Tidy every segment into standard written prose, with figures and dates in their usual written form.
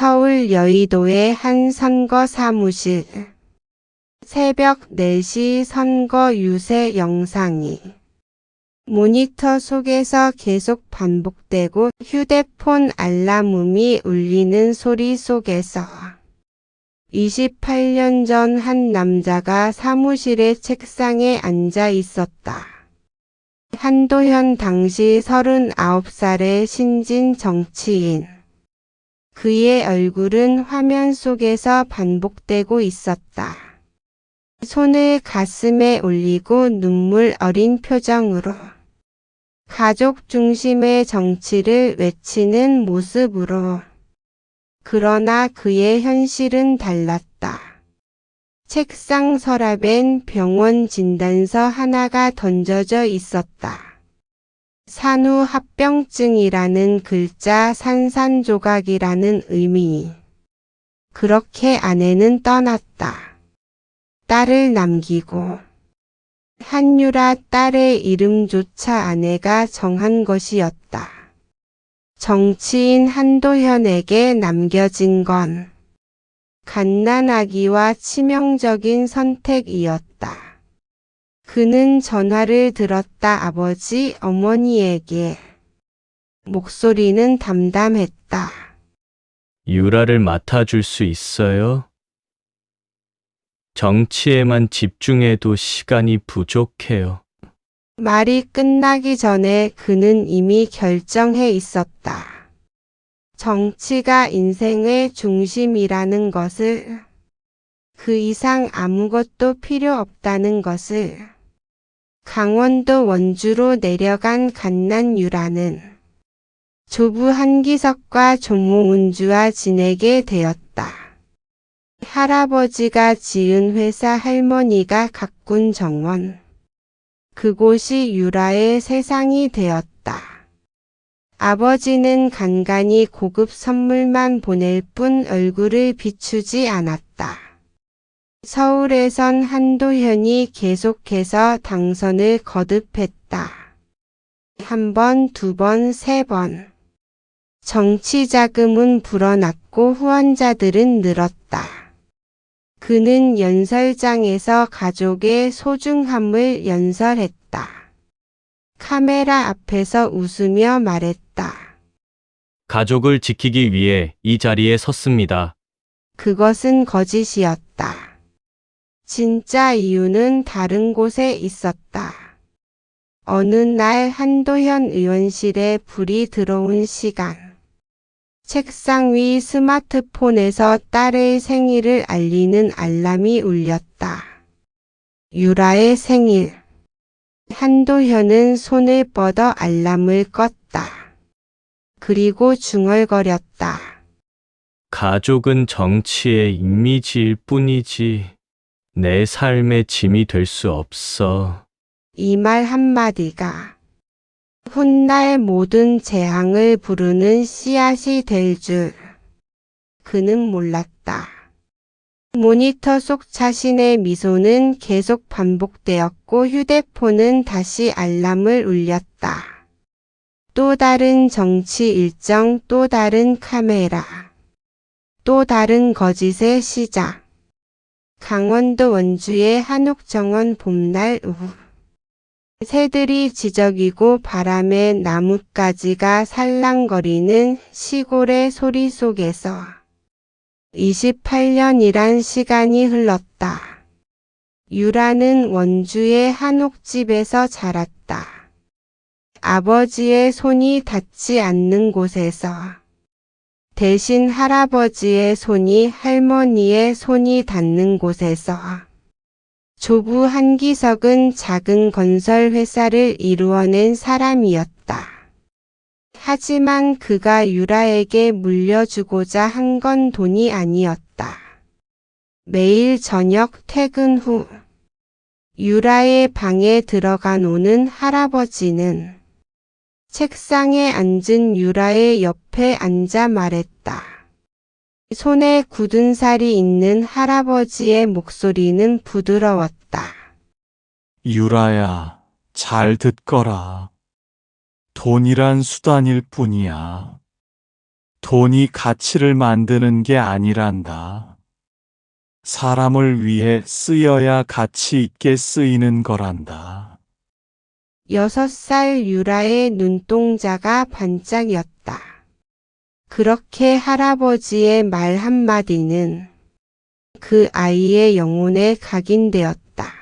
서울 여의도의 한 선거 사무실. 새벽 4시 선거 유세 영상이 모니터 속에서 계속 반복되고 휴대폰 알람음이 울리는 소리 속에서 28년 전 한 남자가 사무실의 책상에 앉아 있었다. 한도현 당시 39살의 신진 정치인. 그의 얼굴은 화면 속에서 반복되고 있었다. 손을 가슴에 올리고 눈물 어린 표정으로 가족 중심의 정치를 외치는 모습으로. 그러나 그의 현실은 달랐다. 책상 서랍엔 병원 진단서 하나가 던져져 있었다. 산후합병증이라는 글자, 산산조각이라는 의미. 그렇게 아내는 떠났다. 딸을 남기고. 한유라 딸의 이름조차 아내가 정한 것이었다. 정치인 한도현에게 남겨진 건 갓난아기와 치명적인 선택이었다. 그는 전화를 들었다. 아버지, 어머니에게. 목소리는 담담했다. 유라를 맡아줄 수 있어요? 정치에만 집중해도 시간이 부족해요. 말이 끝나기 전에 그는 이미 결정해 있었다. 정치가 인생의 중심이라는 것을, 그 이상 아무것도 필요 없다는 것을. 강원도 원주로 내려간 갓난 유라는 조부 한기석과 조모 은주와 지내게 되었다. 할아버지가 지은 회사, 할머니가 가꾼 정원. 그곳이 유라의 세상이 되었다. 아버지는 간간히 고급 선물만 보낼 뿐 얼굴을 비추지 않았다. 서울에선 한도현이 계속해서 당선을 거듭했다. 1번, 2번, 3번. 정치 자금은 불어났고 후원자들은 늘었다. 그는 연설장에서 가족의 소중함을 연설했다. 카메라 앞에서 웃으며 말했다. 가족을 지키기 위해 이 자리에 섰습니다. 그것은 거짓이었다. 진짜 이유는 다른 곳에 있었다. 어느 날 한도현 의원실에 불이 들어온 시간. 책상 위 스마트폰에서 딸의 생일을 알리는 알람이 울렸다. 유라의 생일. 한도현은 손을 뻗어 알람을 껐다. 그리고 중얼거렸다. 가족은 정치의 이미지일 뿐이지 내 삶의 짐이 될 수 없어. 이 말 한마디가 훗날 모든 재앙을 부르는 씨앗이 될 줄 그는 몰랐다. 모니터 속 자신의 미소는 계속 반복되었고 휴대폰은 다시 알람을 울렸다. 또 다른 정치 일정, 또 다른 카메라, 또 다른 거짓의 시작. 강원도 원주의 한옥정원 봄날 오후. 새들이 지저귀고 바람에 나뭇가지가 살랑거리는 시골의 소리 속에서 28년이란 시간이 흘렀다. 유라는 원주의 한옥집에서 자랐다. 아버지의 손이 닿지 않는 곳에서. 대신 할아버지의 손이 할머니의 손이 닿는 곳에서. 조부 한기석은 작은 건설 회사를 이루어낸 사람이었다. 하지만 그가 유라에게 물려주고자 한 건 돈이 아니었다. 매일 저녁 퇴근 후 유라의 방에 들어가 노는 할아버지는 책상에 앉은 유라의 옆에 앉아 말했다. 손에 굳은 살이 있는 할아버지의 목소리는 부드러웠다. 유라야, 잘 듣거라. 돈이란 수단일 뿐이야. 돈이 가치를 만드는 게 아니란다. 사람을 위해 쓰여야 가치 있게 쓰이는 거란다. 6살 유라의 눈동자가 반짝였다. 그렇게 할아버지의 말 한마디는 그 아이의 영혼에 각인되었다.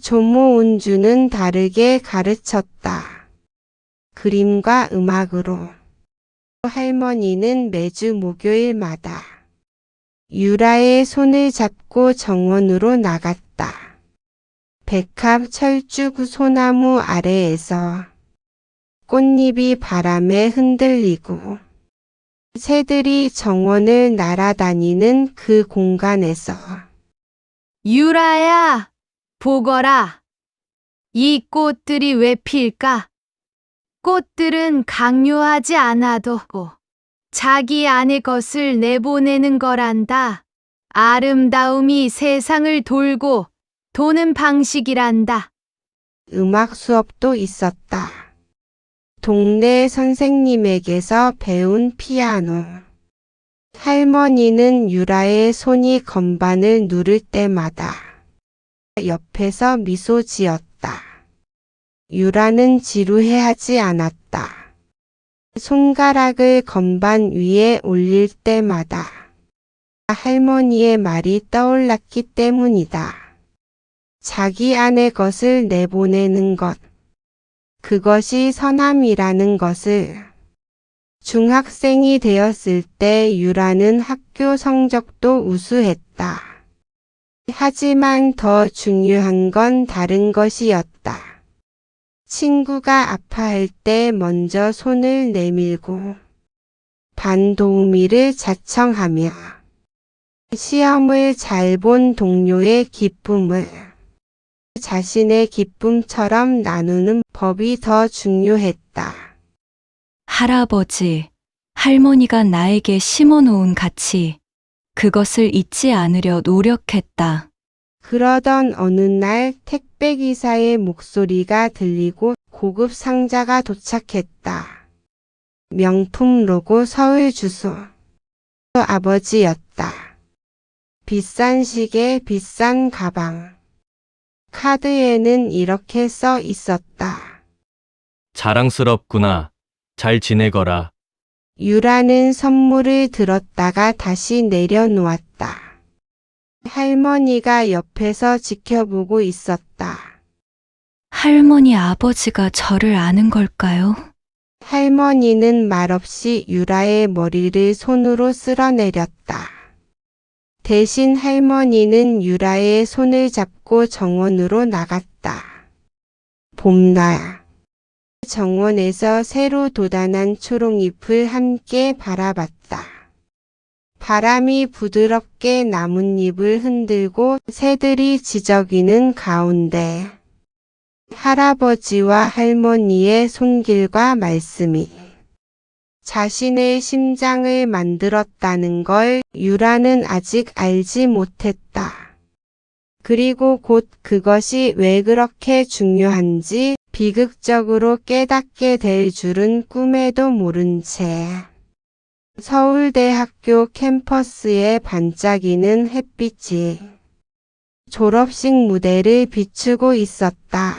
조모 운주는 다르게 가르쳤다. 그림과 음악으로. 할머니는 매주 목요일마다 유라의 손을 잡고 정원으로 나갔다. 백합 철쭉 소나무 아래에서 꽃잎이 바람에 흔들리고 새들이 정원을 날아다니는 그 공간에서 유라야, 보거라. 이 꽃들이 왜 필까? 꽃들은 강요하지 않아도 자기 안의 것을 내보내는 거란다. 아름다움이 세상을 돌고 도는 방식이란다. 음악 수업도 있었다. 동네 선생님에게서 배운 피아노. 할머니는 유라의 손이 건반을 누를 때마다 옆에서 미소 지었다. 유라는 지루해하지 않았다. 손가락을 건반 위에 올릴 때마다 할머니의 말이 떠올랐기 때문이다. 자기 안의 것을 내보내는 것. 그것이 선함이라는 것을. 중학생이 되었을 때 유라는 학교 성적도 우수했다. 하지만 더 중요한 건 다른 것이었다. 친구가 아파할 때 먼저 손을 내밀고 반도우미를 자청하며 시험을 잘 본 동료의 기쁨을 자신의 기쁨처럼 나누는 법이 더 중요했다. 할아버지, 할머니가 나에게 심어놓은 가치, 그것을 잊지 않으려 노력했다. 그러던 어느 날 택배기사의 목소리가 들리고 고급 상자가 도착했다. 명품 로고 서울 주소. 아버지였다. 비싼 시계, 비싼 가방. 카드에는 이렇게 써 있었다. 자랑스럽구나. 잘 지내거라. 유라는 선물을 들었다가 다시 내려놓았다. 할머니가 옆에서 지켜보고 있었다. 할머니 아버지가 저를 아는 걸까요? 할머니는 말없이 유라의 머리를 손으로 쓸어내렸다. 대신 할머니는 유라의 손을 잡고 정원으로 나갔다. 봄날. 정원에서 새로 돋아난 초록잎을 함께 바라봤다. 바람이 부드럽게 나뭇잎을 흔들고 새들이 지저귀는 가운데 할아버지와 할머니의 손길과 말씀이 자신의 심장을 만들었다는 걸 유라는 아직 알지 못했다. 그리고 곧 그것이 왜 그렇게 중요한지 비극적으로 깨닫게 될 줄은 꿈에도 모른 채 서울대학교 캠퍼스에 반짝이는 햇빛이 졸업식 무대를 비추고 있었다.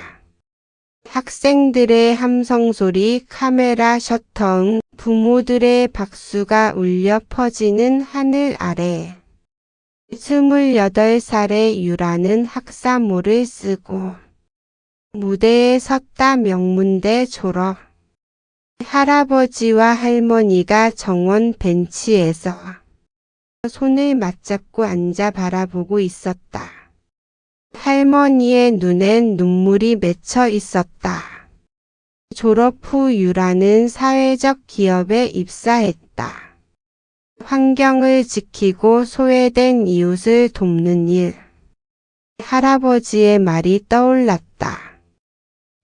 학생들의 함성 소리, 카메라 셔터음, 부모들의 박수가 울려 퍼지는 하늘 아래 28살의 유라는 학사모를 쓰고 무대에 섰다. 명문대 졸업. 할아버지와 할머니가 정원 벤치에서 손을 맞잡고 앉아 바라보고 있었다. 할머니의 눈엔 눈물이 맺혀 있었다. 졸업 후 유라는 사회적 기업에 입사했다. 환경을 지키고 소외된 이웃을 돕는 일. 할아버지의 말이 떠올랐다.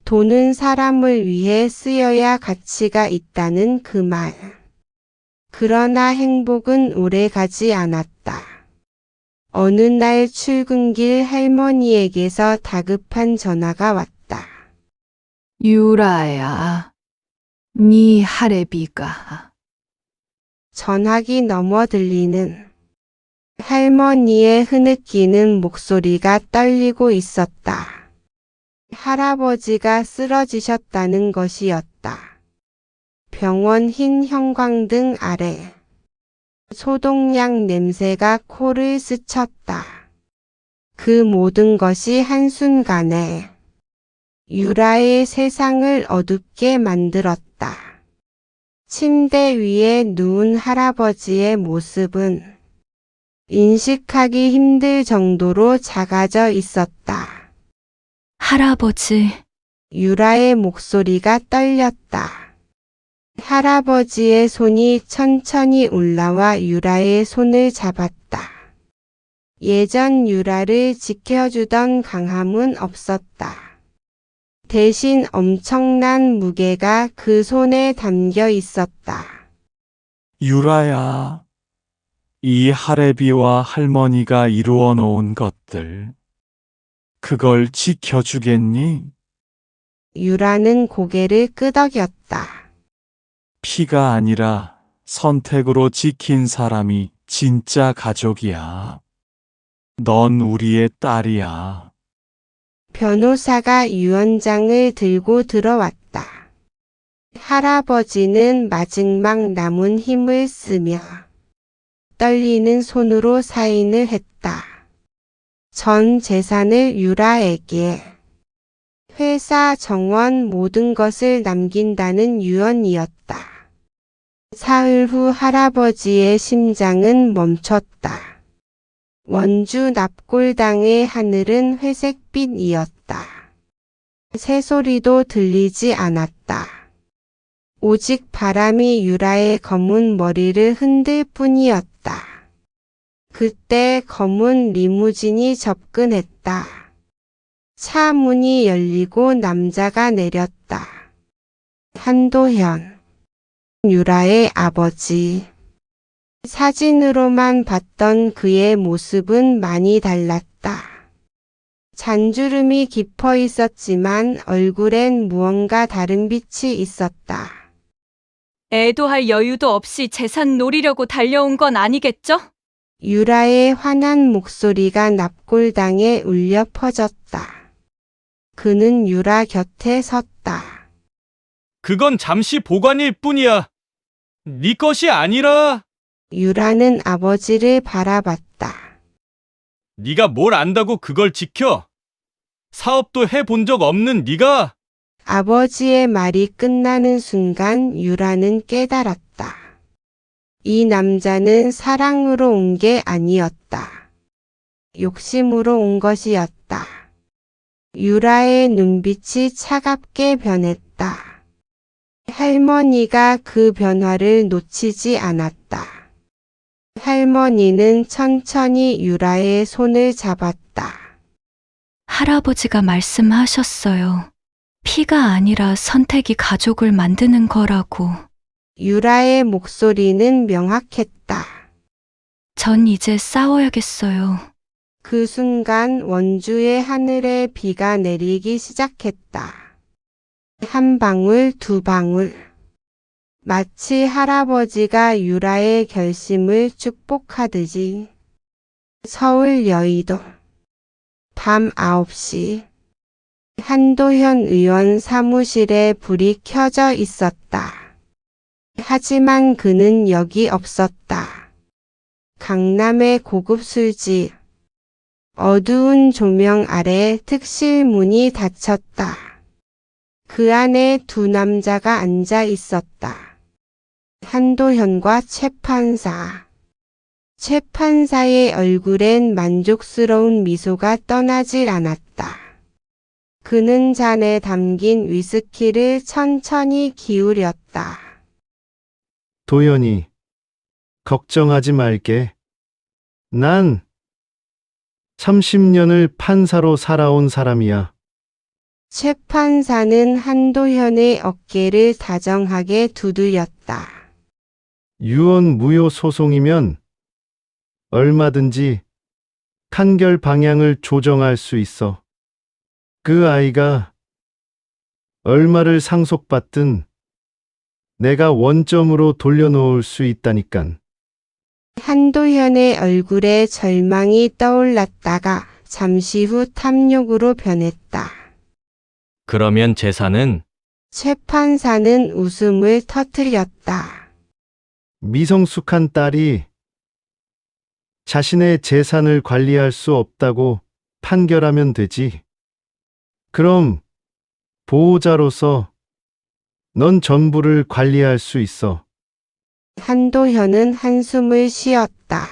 돈은 사람을 위해 쓰여야 가치가 있다는 그 말. 그러나 행복은 오래 가지 않았다. 어느 날 출근길 할머니에게서 다급한 전화가 왔다. 유라야, 네 할애비가 전화기 너머 들리는 할머니의 흐느끼는 목소리가 떨리고 있었다. 할아버지가 쓰러지셨다는 것이었다. 병원 흰 형광등 아래 소독약 냄새가 코를 스쳤다. 그 모든 것이 한순간에 유라의 세상을 어둡게 만들었다. 침대 위에 누운 할아버지의 모습은 인식하기 힘들 정도로 작아져 있었다. 할아버지, 유라의 목소리가 떨렸다. 할아버지의 손이 천천히 올라와 유라의 손을 잡았다. 예전 유라를 지켜주던 강함은 없었다. 대신 엄청난 무게가 그 손에 담겨 있었다. 유라야, 이 할애비와 할머니가 이루어 놓은 것들, 그걸 지켜주겠니? 유라는 고개를 끄덕였다. 피가 아니라 선택으로 지킨 사람이 진짜 가족이야. 넌 우리의 딸이야. 변호사가 유언장을 들고 들어왔다. 할아버지는 마지막 남은 힘을 쓰며 떨리는 손으로 사인을 했다. 전 재산을 유라에게, 회사 정원 모든 것을 남긴다는 유언이었다. 사흘 후 할아버지의 심장은 멈췄다. 원주 납골당의 하늘은 회색빛이었다. 새소리도 들리지 않았다. 오직 바람이 유라의 검은 머리를 흔들 뿐이었다. 그때 검은 리무진이 접근했다. 차 문이 열리고 남자가 내렸다. 한도현, 유라의 아버지. 사진으로만 봤던 그의 모습은 많이 달랐다. 잔주름이 깊어 있었지만 얼굴엔 무언가 다른 빛이 있었다. 애도할 여유도 없이 재산 노리려고 달려온 건 아니겠죠? 유라의 화난 목소리가 납골당에 울려 퍼졌다. 그는 유라 곁에 섰다. 그건 잠시 보관일 뿐이야. 네 것이 아니라. 유라는 아버지를 바라봤다. 네가 뭘 안다고 그걸 지켜? 사업도 해본 적 없는 네가. 아버지의 말이 끝나는 순간 유라는 깨달았다. 이 남자는 사랑으로 온 게 아니었다. 욕심으로 온 것이었다. 유라의 눈빛이 차갑게 변했다. 할머니가 그 변화를 놓치지 않았다. 할머니는 천천히 유라의 손을 잡았다. 할아버지가 말씀하셨어요. 피가 아니라 선택이 가족을 만드는 거라고. 유라의 목소리는 명확했다. 전 이제 싸워야겠어요. 그 순간 원주의 하늘에 비가 내리기 시작했다. 한 방울, 두 방울. 마치 할아버지가 유라의 결심을 축복하듯이. 서울 여의도. 밤 9시. 한도현 의원 사무실에 불이 켜져 있었다. 하지만 그는 여기 없었다. 강남의 고급 술집. 어두운 조명 아래 특실 문이 닫혔다. 그 안에 두 남자가 앉아 있었다. 한도현과 최 판사. 최 판사의 얼굴엔 만족스러운 미소가 떠나질 않았다. 그는 잔에 담긴 위스키를 천천히 기울였다. 도연이, 걱정하지 말게. 난 30년을 판사로 살아온 사람이야. 최 판사는 한도현의 어깨를 다정하게 두들렸다. 유언 무효 소송이면 얼마든지 판결 방향을 조정할 수 있어. 그 아이가 얼마를 상속받든 내가 원점으로 돌려놓을 수 있다니깐. 한도현의 얼굴에 절망이 떠올랐다가 잠시 후 탐욕으로 변했다. 그러면 재산은? 최 판사는 웃음을 터뜨렸다. 미성숙한 딸이 자신의 재산을 관리할 수 없다고 판결하면 되지. 그럼 보호자로서 넌 전부를 관리할 수 있어. 한도현은 한숨을 쉬었다.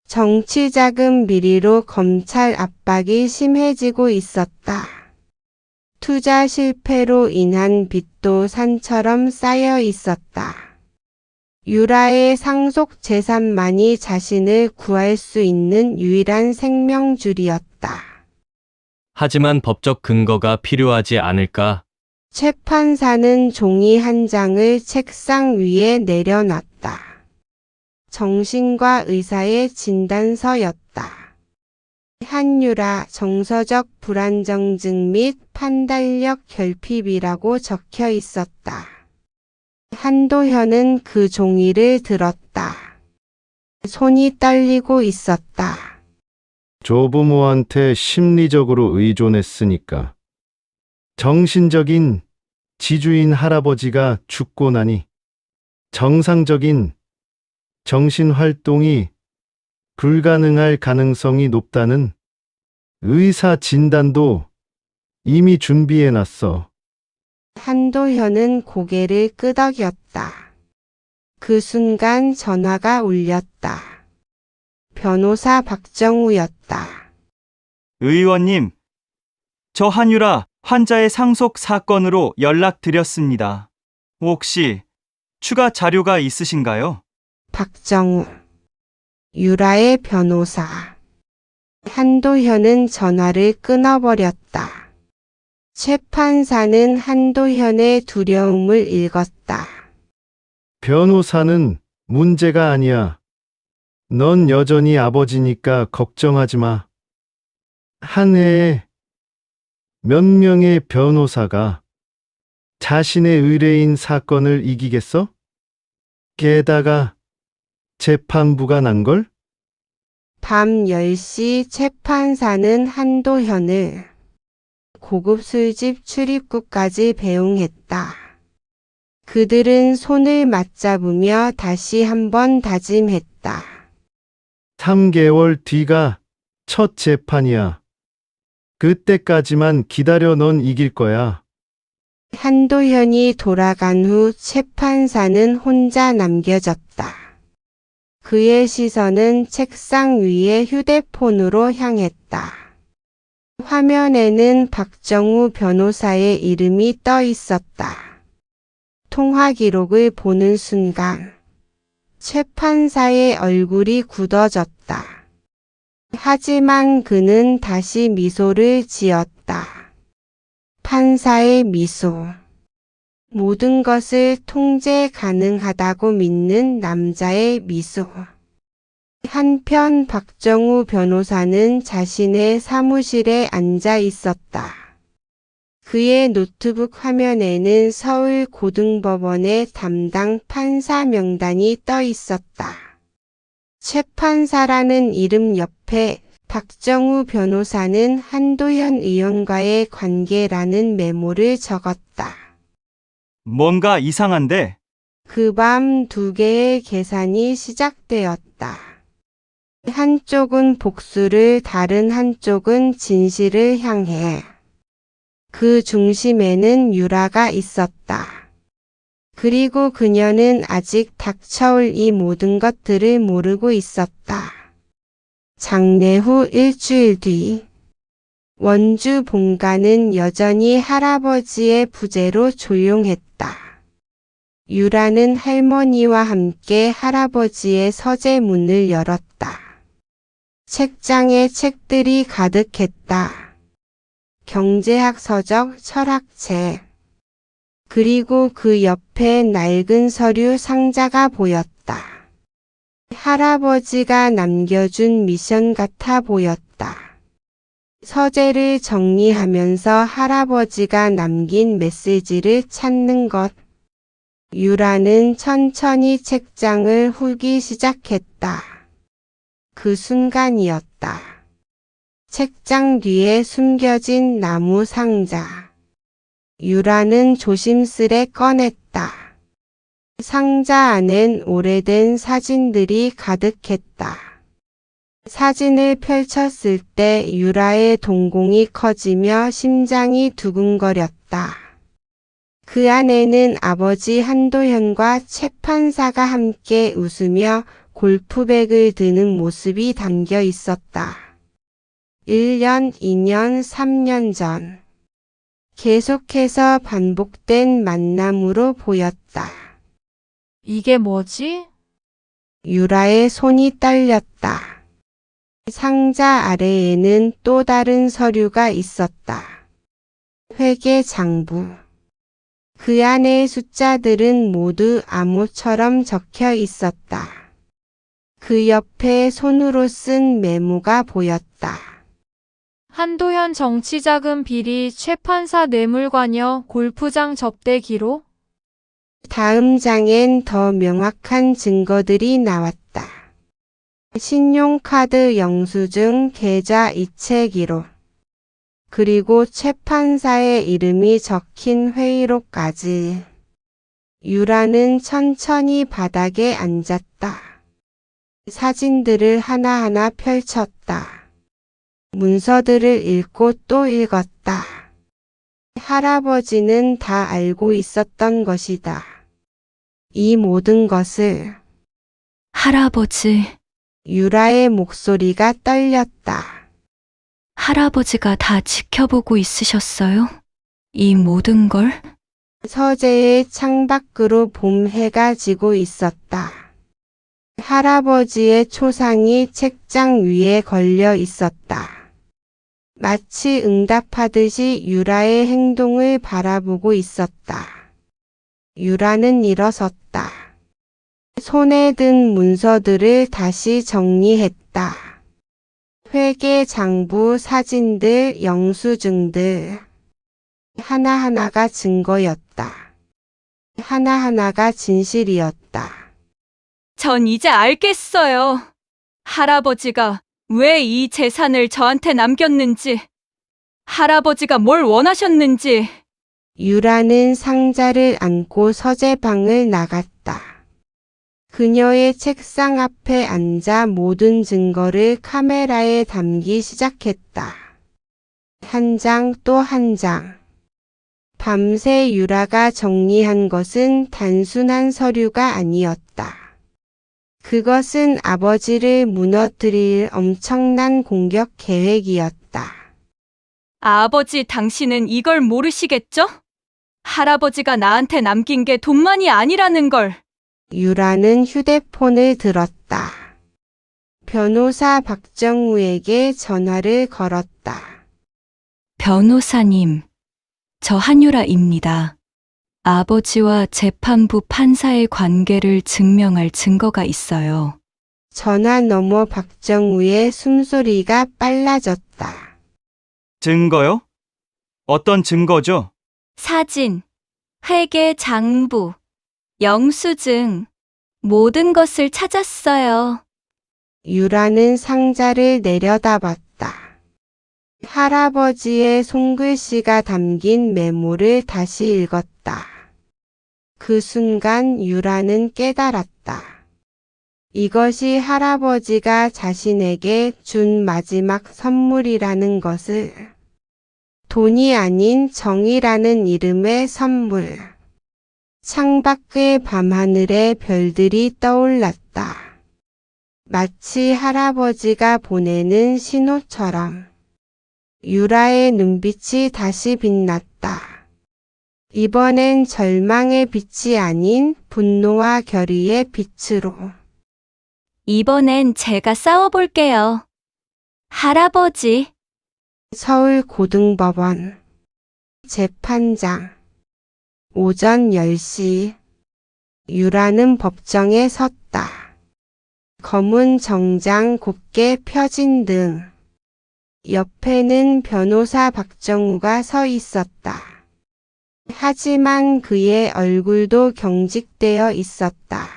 정치자금 비리로 검찰 압박이 심해지고 있었다. 투자 실패로 인한 빚도 산처럼 쌓여 있었다. 유라의 상속 재산만이 자신을 구할 수 있는 유일한 생명줄이었다. 하지만 법적 근거가 필요하지 않을까? 최 판사는 종이 한 장을 책상 위에 내려놨다. 정신과 의사의 진단서였다. 한유라 정서적 불안정증 및 판단력 결핍이라고 적혀 있었다. 한도현은 그 종이를 들었다. 손이 떨리고 있었다. 조부모한테 심리적으로 의존했으니까. 정신적인 지주인 할아버지가 죽고 나니 정상적인 정신활동이 불가능할 가능성이 높다는 의사 진단도 이미 준비해놨어. 한도현은 고개를 끄덕였다. 그 순간 전화가 울렸다. 변호사 박정우였다. 의원님, 저 한유라 환자의 상속 사건으로 연락드렸습니다. 혹시 추가 자료가 있으신가요? 박정우. 유라의 변호사. 한도현은 전화를 끊어버렸다. 최 판사는 한도현의 두려움을 읽었다. 변호사는 문제가 아니야. 넌 여전히 아버지니까 걱정하지 마. 한 해에 몇 명의 변호사가 자신의 의뢰인 사건을 이기겠어? 게다가 재판부가 난걸? 밤 10시 최 판사는 한도현을 고급 술집 출입구까지 배웅했다. 그들은 손을 맞잡으며 다시 한번 다짐했다. 3개월 뒤가 첫 재판이야. 그때까지만 기다려. 넌 이길 거야. 한도현이 돌아간 후 최 판사는 혼자 남겨졌다. 그의 시선은 책상 위의 휴대폰으로 향했다. 화면에는 박정우 변호사의 이름이 떠 있었다. 통화 기록을 보는 순간 최 판사의 얼굴이 굳어졌다. 하지만 그는 다시 미소를 지었다. 판사의 미소. 모든 것을 통제 가능하다고 믿는 남자의 미소. 한편 박정우 변호사는 자신의 사무실에 앉아 있었다. 그의 노트북 화면에는 서울고등법원의 담당 판사 명단이 떠 있었다. 최 판사라는 이름 옆에 박정우 변호사는 한도현 의원과의 관계라는 메모를 적었다. 뭔가 이상한데? 그 밤 2개의 계산이 시작되었다. 한쪽은 복수를, 다른 한쪽은 진실을 향해. 그 중심에는 유라가 있었다. 그리고 그녀는 아직 닥쳐올 이 모든 것들을 모르고 있었다. 장례 후 일주일 뒤, 원주 본가는 여전히 할아버지의 부재로 조용했다. 유라는 할머니와 함께 할아버지의 서재 문을 열었다. 책장에 책들이 가득했다. 경제학 서적, 철학책. 그리고 그 옆에 낡은 서류 상자가 보였다. 할아버지가 남겨준 미션 같아 보였다. 서재를 정리하면서 할아버지가 남긴 메시지를 찾는 것. 유라는 천천히 책장을 훑기 시작했다. 그 순간이었다. 책장 뒤에 숨겨진 나무 상자. 유라는 조심스레 꺼냈다. 상자 안엔 오래된 사진들이 가득했다. 사진을 펼쳤을 때 유라의 동공이 커지며 심장이 두근거렸다. 그 안에는 아버지 한도현과 최 판사가 함께 웃으며 골프백을 드는 모습이 담겨 있었다. 1년, 2년, 3년 전. 계속해서 반복된 만남으로 보였다. 이게 뭐지? 유라의 손이 떨렸다. 상자 아래에는 또 다른 서류가 있었다. 회계 장부. 그 안의 숫자들은 모두 암호처럼 적혀 있었다. 그 옆에 손으로 쓴 메모가 보였다. 한도현 정치자금 비리 최 판사 뇌물관여 골프장 접대 기록? 다음 장엔 더 명확한 증거들이 나왔다. 신용카드 영수증 계좌 이체 기록. 그리고 최 판사의 이름이 적힌 회의록까지. 유라는 천천히 바닥에 앉았다. 사진들을 하나하나 펼쳤다. 문서들을 읽고 또 읽었다. 할아버지는 다 알고 있었던 것이다. 이 모든 것을. 할아버지, 유라의 목소리가 떨렸다. 할아버지가 다 지켜보고 있으셨어요? 이 모든 걸? 서재의 창밖으로 봄 해가 지고 있었다. 할아버지의 초상이 책장 위에 걸려 있었다. 마치 응답하듯이 유라의 행동을 바라보고 있었다. 유라는 일어섰다. 손에 든 문서들을 다시 정리했다. 회계 장부, 사진들, 영수증들. 하나하나가 증거였다. 하나하나가 진실이었다. 전 이제 알겠어요. 할아버지가 왜 이 재산을 저한테 남겼는지, 할아버지가 뭘 원하셨는지. 유라는 상자를 안고 서재방을 나갔다. 그녀의 책상 앞에 앉아 모든 증거를 카메라에 담기 시작했다. 한 장 또 한 장. 밤새 유라가 정리한 것은 단순한 서류가 아니었다. 그것은 아버지를 무너뜨릴 엄청난 공격 계획이었다. 아버지, 당신은 이걸 모르시겠죠? 할아버지가 나한테 남긴 게 돈만이 아니라는 걸. 유라는 휴대폰을 들었다. 변호사 박정우에게 전화를 걸었다. 변호사님, 저 한유라입니다. 아버지와 재판부 판사의 관계를 증명할 증거가 있어요. 전화 너머 박정우의 숨소리가 빨라졌다. 증거요? 어떤 증거죠? 사진, 회계 장부, 영수증, 모든 것을 찾았어요. 유라는 상자를 내려다봤다. 할아버지의 손글씨가 담긴 메모를 다시 읽었다. 그 순간 유라는 깨달았다. 이것이 할아버지가 자신에게 준 마지막 선물이라는 것을. 돈이 아닌 정의라는 이름의 선물. 창밖의 밤하늘에 별들이 떠올랐다. 마치 할아버지가 보내는 신호처럼. 유라의 눈빛이 다시 빛났다. 이번엔 절망의 빛이 아닌 분노와 결의의 빛으로. 이번엔 제가 싸워볼게요. 할아버지. 서울고등법원 재판장 오전 10시. 유라는 법정에 섰다. 검은 정장 곱게 펴진 등. 옆에는 변호사 박정우가 서 있었다. 하지만 그의 얼굴도 경직되어 있었다.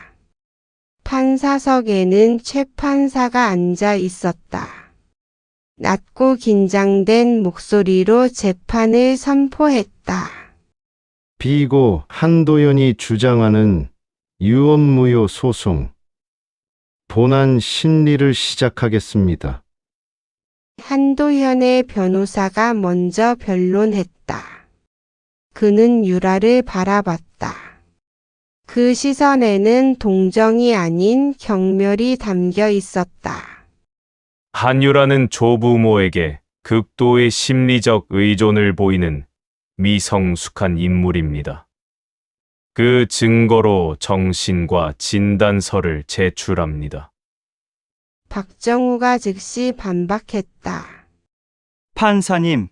판사석에는 최 판사가 앉아 있었다. 낮고 긴장된 목소리로 재판을 선포했다. 피고 한도현이 주장하는 유언무효 소송. 본안 심리를 시작하겠습니다. 한도현의 변호사가 먼저 변론했다. 그는 유라를 바라봤다. 그 시선에는 동정이 아닌 경멸이 담겨 있었다. 한유라는 조부모에게 극도의 심리적 의존을 보이는 미성숙한 인물입니다. 그 증거로 정신과 진단서를 제출합니다. 박정우가 즉시 반박했다. 판사님,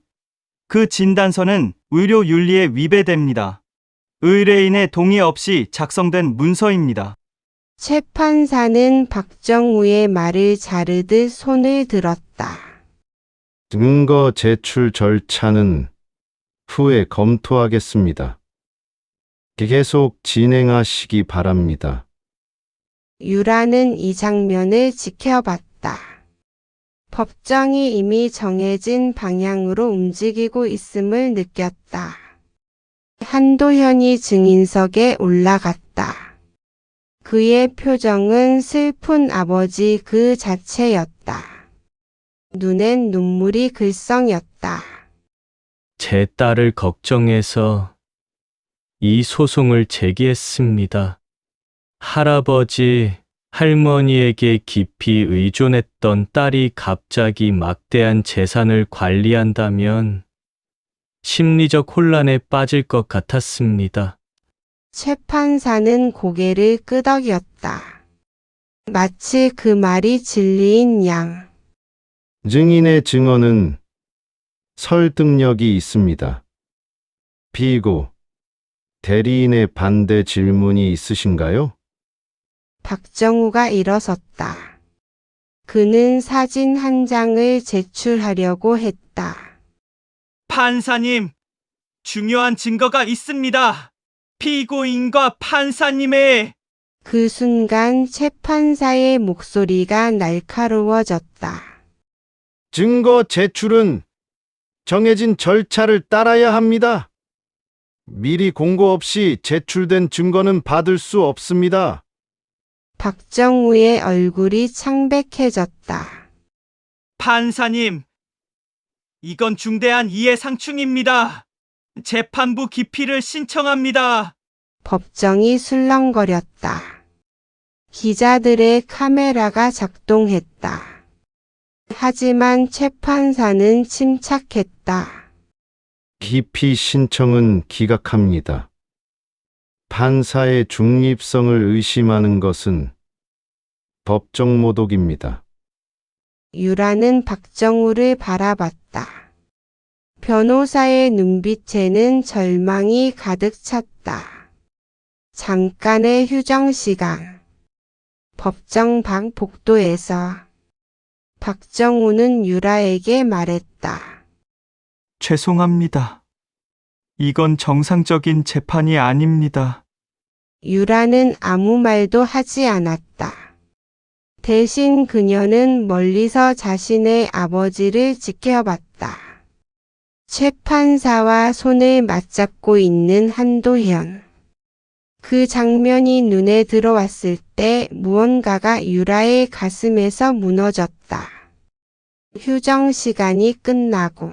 그 진단서는 의료 윤리에 위배됩니다. 의뢰인의 동의 없이 작성된 문서입니다. 최 판사는 박정우의 말을 자르듯 손을 들었다. 증거 제출 절차는 후에 검토하겠습니다. 계속 진행하시기 바랍니다. 유라는 이 장면을 지켜봤다. 법정이 이미 정해진 방향으로 움직이고 있음을 느꼈다. 한도현이 증인석에 올라갔다. 그의 표정은 슬픈 아버지 그 자체였다. 눈엔 눈물이 글썽였다. 제 딸을 걱정해서 이 소송을 제기했습니다. 할아버지, 할머니에게 깊이 의존했던 딸이 갑자기 막대한 재산을 관리한다면 심리적 혼란에 빠질 것 같았습니다. 최 판사는 고개를 끄덕였다. 마치 그 말이 진리인 양. 증인의 증언은 설득력이 있습니다. 피고, 대리인의 반대 질문이 있으신가요? 박정우가 일어섰다. 그는 사진 한 장을 제출하려고 했다. 판사님, 중요한 증거가 있습니다. 피고인과 판사님의 그 순간 최 판사의 목소리가 날카로워졌다. 증거 제출은 정해진 절차를 따라야 합니다. 미리 공고 없이 제출된 증거는 받을 수 없습니다. 박정우의 얼굴이 창백해졌다. 판사님, 이건 중대한 이해상충입니다. 재판부 기피를 신청합니다. 법정이 술렁거렸다. 기자들의 카메라가 작동했다. 하지만 최 판사는 침착했다. 기피 신청은 기각합니다. 판사의 중립성을 의심하는 것은 법정 모독입니다. 유라는 박정우를 바라봤다. 변호사의 눈빛에는 절망이 가득 찼다. 잠깐의 휴정 시간. 법정 밖 복도에서 박정우는 유라에게 말했다. 죄송합니다. 이건 정상적인 재판이 아닙니다. 유라는 아무 말도 하지 않았다. 대신 그녀는 멀리서 자신의 아버지를 지켜봤다. 최 판사와 손을 맞잡고 있는 한도현. 그 장면이 눈에 들어왔을 때 무언가가 유라의 가슴에서 무너졌다. 휴정 시간이 끝나고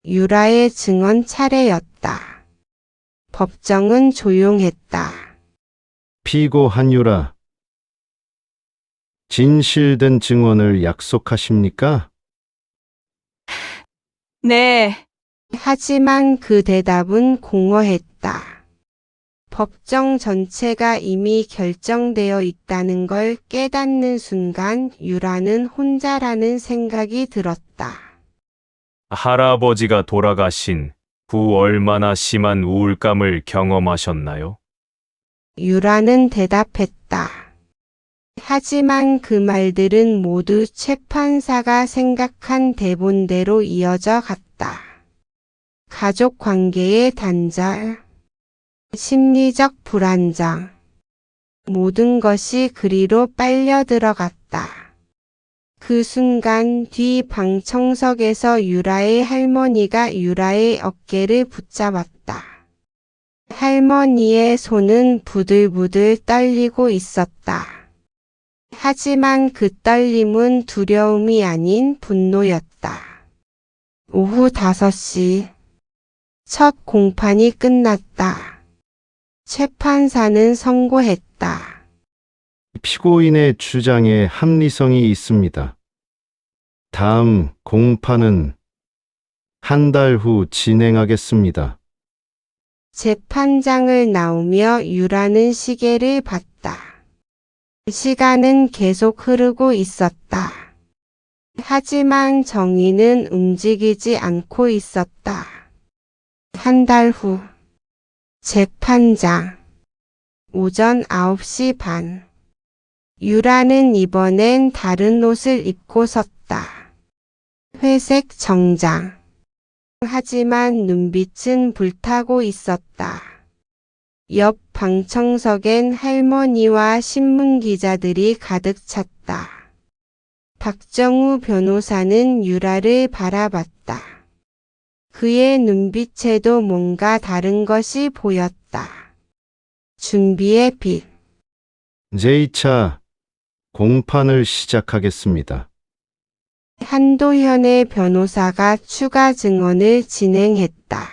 유라의 증언 차례였다. 법정은 조용했다. 피고 한유라, 진실된 증언을 약속하십니까? 네, 하지만 그 대답은 공허했다. 법정 전체가 이미 결정되어 있다는 걸 깨닫는 순간 유라는 혼자라는 생각이 들었다. 할아버지가 돌아가신 후 얼마나 심한 우울감을 경험하셨나요? 유라는 대답했다. 하지만 그 말들은 모두 최 판사가 생각한 대본대로 이어져 갔다. 가족 관계의 단절, 심리적 불안정, 모든 것이 그리로 빨려 들어갔다. 그 순간 뒤 방청석에서 유라의 할머니가 유라의 어깨를 붙잡았다. 할머니의 손은 부들부들 떨리고 있었다. 하지만 그 떨림은 두려움이 아닌 분노였다. 오후 5시. 첫 공판이 끝났다. 최 판사는 선고했다. 피고인의 주장에 합리성이 있습니다. 다음 공판은 한 달 후 진행하겠습니다. 재판장을 나오며 유라는 시계를 봤다. 시간은 계속 흐르고 있었다. 하지만 정의는 움직이지 않고 있었다. 한 달 후. 재판장. 오전 9시 반. 유라는 이번엔 다른 옷을 입고 섰다. 회색 정장. 하지만 눈빛은 불타고 있었다. 옆 방청석엔 할머니와 신문기자들이 가득 찼다. 박정우 변호사는 유라를 바라봤다. 그의 눈빛에도 뭔가 다른 것이 보였다. 준비의 빛. 제2차 공판을 시작하겠습니다. 한도현의 변호사가 추가 증언을 진행했다.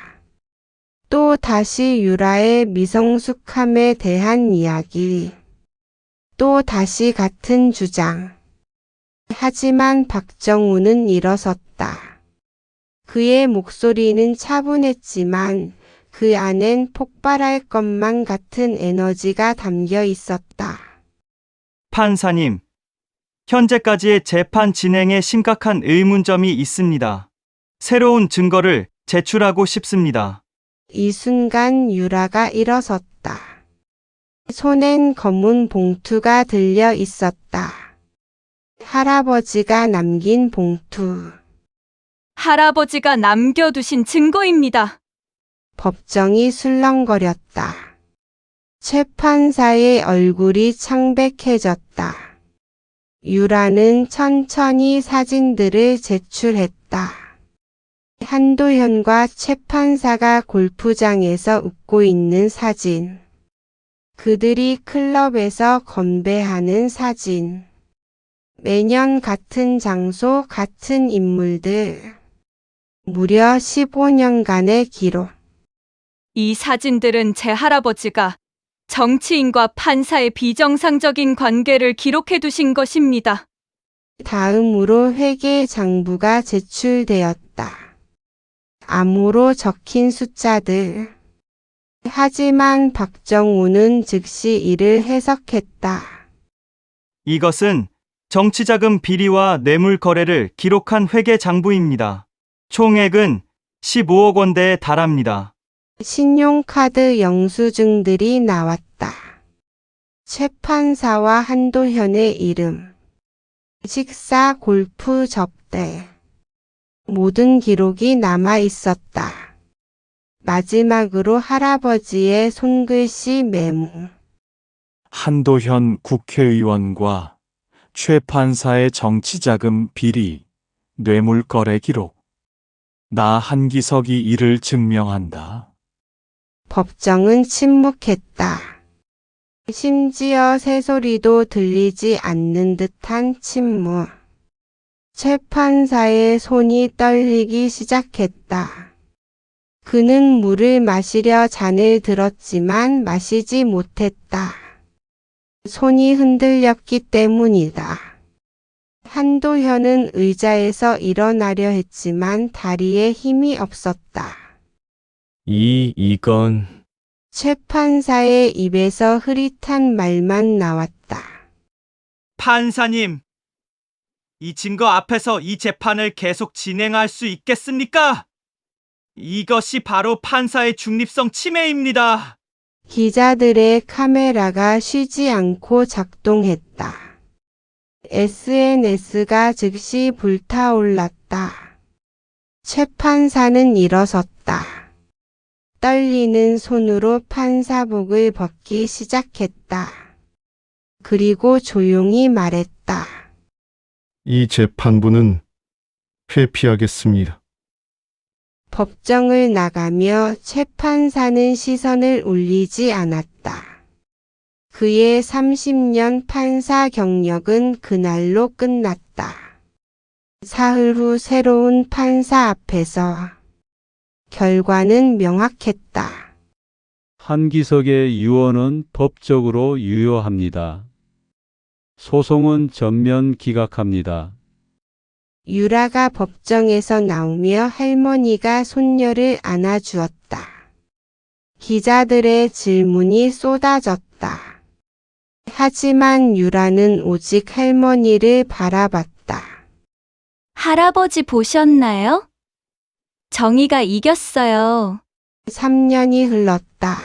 또 다시 유라의 미성숙함에 대한 이야기. 또 다시 같은 주장. 하지만 박정우는 일어섰다. 그의 목소리는 차분했지만 그 안엔 폭발할 것만 같은 에너지가 담겨 있었다. 판사님, 현재까지의 재판 진행에 심각한 의문점이 있습니다. 새로운 증거를 제출하고 싶습니다. 이 순간 유라가 일어섰다. 손엔 검은 봉투가 들려 있었다. 할아버지가 남긴 봉투. 할아버지가 남겨두신 증거입니다. 법정이 술렁거렸다. 최 판사의 얼굴이 창백해졌다. 유라는 천천히 사진들을 제출했다. 한도현과 최 판사가 골프장에서 웃고 있는 사진. 그들이 클럽에서 건배하는 사진. 매년 같은 장소, 같은 인물들. 무려 15년간의 기록. 이 사진들은 제 할아버지가 정치인과 판사의 비정상적인 관계를 기록해 두신 것입니다. 다음으로 회계 장부가 제출되었다. 암호로 적힌 숫자들. 하지만 박정우는 즉시 이를 해석했다. 이것은 정치자금 비리와 뇌물 거래를 기록한 회계 장부입니다. 총액은 15억 원대에 달합니다. 신용카드 영수증들이 나왔다. 최 판사와 한도현의 이름. 식사, 골프, 접대. 모든 기록이 남아 있었다. 마지막으로 할아버지의 손글씨 메모. 한도현 국회의원과 최 판사의 정치자금 비리, 뇌물거래 기록. 나 한기석이 이를 증명한다. 법정은 침묵했다. 심지어 새소리도 들리지 않는 듯한 침묵. 최 판사의 손이 떨리기 시작했다. 그는 물을 마시려 잔을 들었지만 마시지 못했다. 손이 흔들렸기 때문이다. 한도현은 의자에서 일어나려 했지만 다리에 힘이 없었다. 이건 최 판사의 입에서 흐릿한 말만 나왔다. 판사님, 이 증거 앞에서 이 재판을 계속 진행할 수 있겠습니까? 이것이 바로 판사의 중립성 침해입니다. 기자들의 카메라가 쉬지 않고 작동했다. SNS가 즉시 불타올랐다. 최 판사는 일어섰다. 떨리는 손으로 판사복을 벗기 시작했다. 그리고 조용히 말했다. 이 재판부는 회피하겠습니다. 법정을 나가며 최 판사는 시선을 올리지 않았다. 그의 30년 판사 경력은 그날로 끝났다. 사흘 후 새로운 판사 앞에서 결과는 명확했다. 한기석의 유언은 법적으로 유효합니다. 소송은 전면 기각합니다. 유라가 법정에서 나오며 할머니가 손녀를 안아주었다. 기자들의 질문이 쏟아졌다. 하지만 유라는 오직 할머니를 바라봤다. 할아버지 보셨나요? 정의가 이겼어요. 3년이 흘렀다.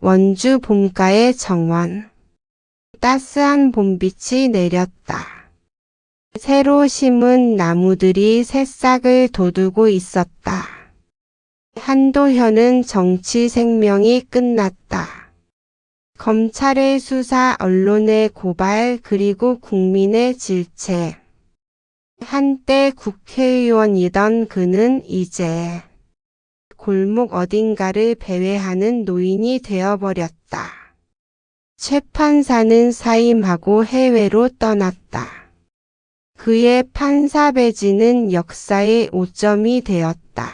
원주 봄가의 정원. 따스한 봄빛이 내렸다. 새로 심은 나무들이 새싹을 돋우고 있었다. 한도현은 정치 생명이 끝났다. 검찰의 수사, 언론의 고발, 그리고 국민의 질책. 한때 국회의원이던 그는 이제 골목 어딘가를 배회하는 노인이 되어버렸다. 최 판사는 사임하고 해외로 떠났다. 그의 판사 배지는 역사의 오점이 되었다.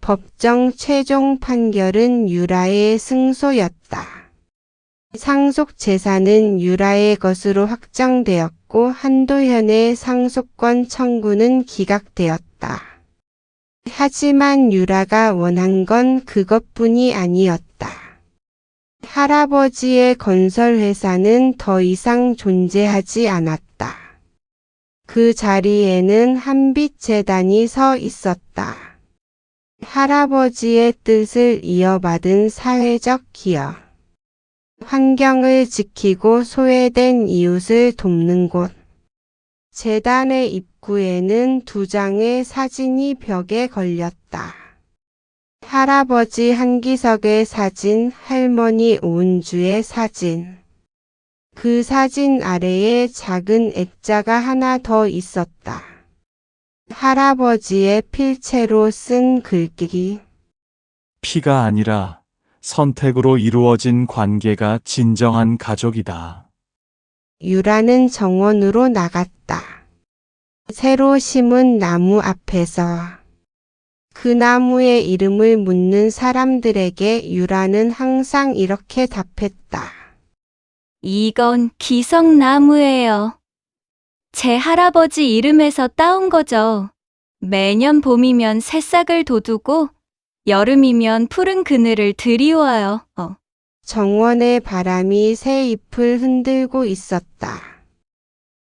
법정 최종 판결은 유라의 승소였다. 상속 재산은 유라의 것으로 확정되었고 한도현의 상속권 청구는 기각되었다. 하지만 유라가 원한 건 그것뿐이 아니었다. 할아버지의 건설회사는 더 이상 존재하지 않았다. 그 자리에는 한빛재단이 서 있었다. 할아버지의 뜻을 이어받은 사회적 기업. 환경을 지키고 소외된 이웃을 돕는 곳. 재단의 입구에는 2장의 사진이 벽에 걸렸다. 할아버지 한기석의 사진, 할머니 오은주의 사진. 그 사진 아래에 작은 액자가 하나 더 있었다. 할아버지의 필체로 쓴 글귀. 피가 아니라 선택으로 이루어진 관계가 진정한 가족이다. 유라는 정원으로 나갔다. 새로 심은 나무 앞에서 그 나무의 이름을 묻는 사람들에게 유라는 항상 이렇게 답했다. 이건 기성나무예요. 제 할아버지 이름에서 따온 거죠. 매년 봄이면 새싹을 돋우고 여름이면 푸른 그늘을 드리워요. 정원의 바람이 새 잎을 흔들고 있었다.